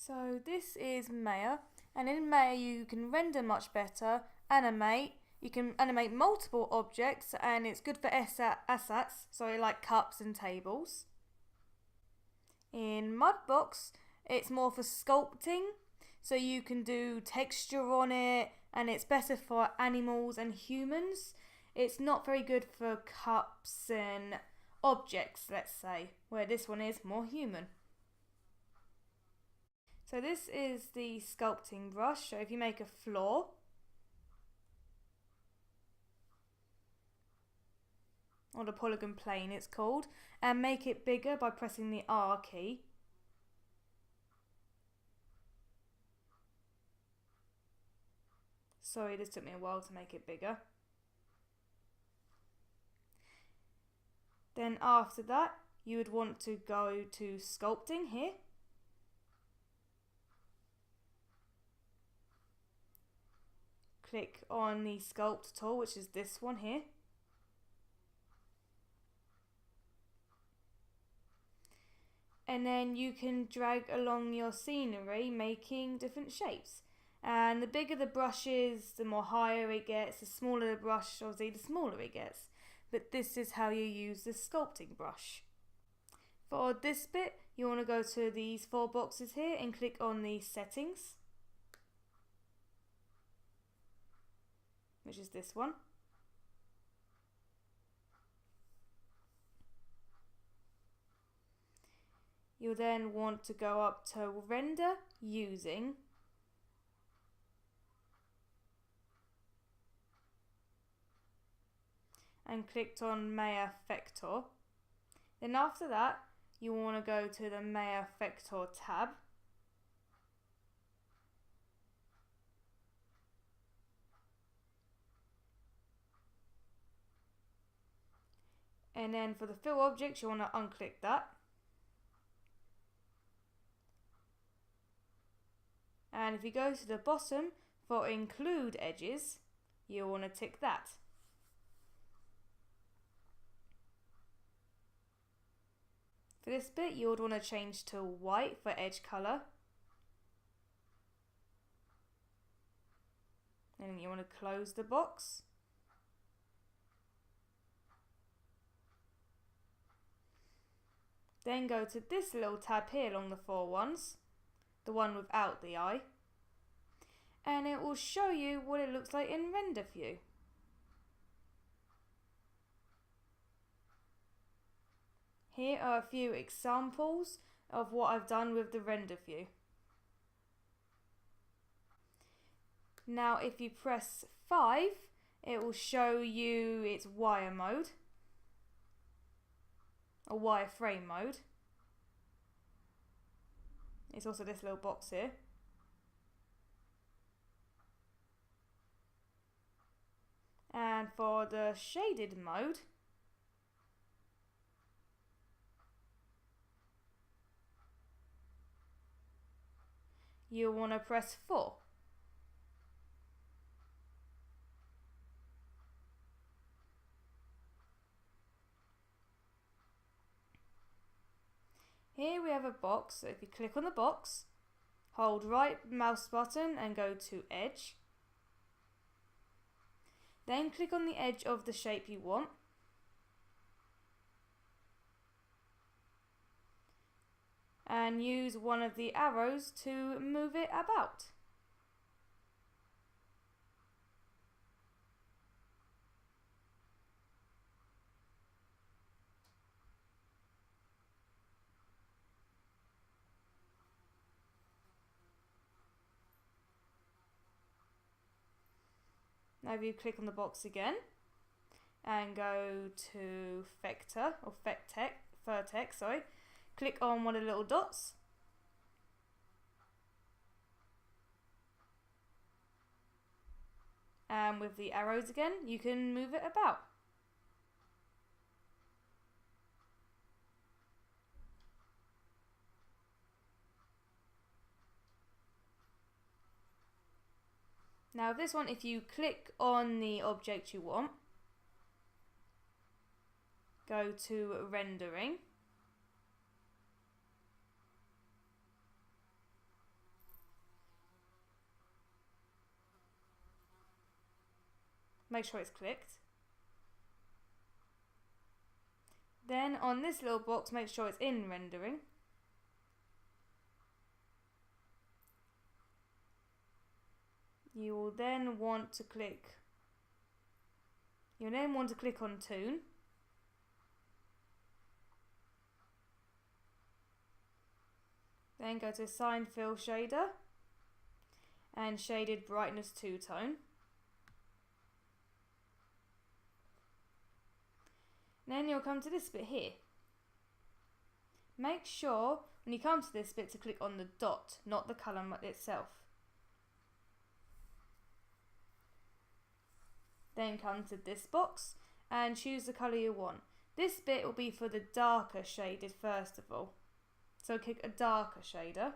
So this is Maya, and in Maya you can render much better, animate. You can animate multiple objects, and it's good for assets, so like cups and tables. In Mudbox, it's more for sculpting, so you can do texture on it, and it's better for animals and humans. It's not very good for cups and objects, let's say, where this one is more human. So this is the sculpting brush. So if you make a floor, or the polygon plane it's called, and make it bigger by pressing the R key. Sorry, this took me a while to make it bigger. Then after that, you would want to go to sculpting here. Click on the sculpt tool, which is this one here. And then you can drag along your scenery, making different shapes. And the bigger the brush is, the more higher it gets. The smaller the brush, obviously, the smaller it gets. But this is how you use the sculpting brush. For this bit, you want to go to these 4 boxes here and click on the settings, which is this one. You'll then want to go up to render using, and clicked on Maya Vector. Then after that, you want to go to the Maya Vector tab. And then for the fill objects, you want to unclick that. And if you go to the bottom for include edges, you want to tick that. For this bit, you would want to change to white for edge color. And you want to close the box. Then go to this little tab here along the 4 ones, the one without the eye, and it will show you what it looks like in render view. Here are a few examples of what I've done with the render view. Now if you press 5, it will show you its wire mode, or wireframe mode. It's also this little box here. And for the shaded mode, you'll want to press 4. Here we have a box, so if you click on the box, hold right mouse button and go to edge. Then click on the edge of the shape you want. And use one of the arrows to move it about. Now if you click on the box again and go to Vector or Vertex, sorry, click on one of the little dots. And with the arrows again, you can move it about. Now this one, if you click on the object you want, go to rendering, Make sure it's clicked. Then on this little box, make sure it's in rendering. You will then want to click. You'll then want to click on Toon. Then go to Assign Fill Shader and Shaded Brightness 2-tone. Then you'll come to this bit here. Make sure when you come to this bit to click on the dot, not the colour itself. Then come to this box and choose the colour you want. This bit will be for the darker shaded first of all. So click a darker shader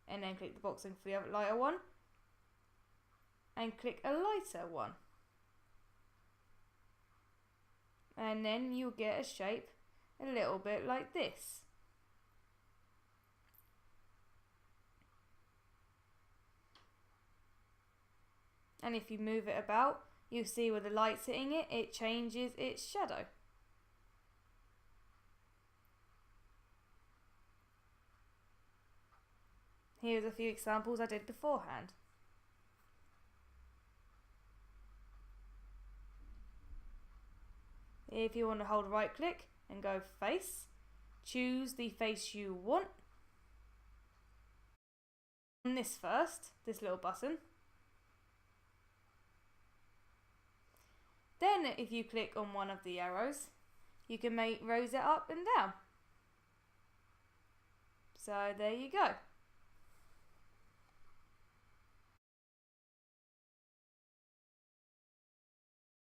and then click the box for the other lighter one and click a lighter one. And then you'll get a shape a little bit like this. And if you move it about, you'll see where the light's hitting it, it changes its shadow. Here's a few examples I did beforehand. If you want to hold right click and go face, choose the face you want. On this first, this little button. Then if you click on one of the arrows, you can rose it up and down. So there you go.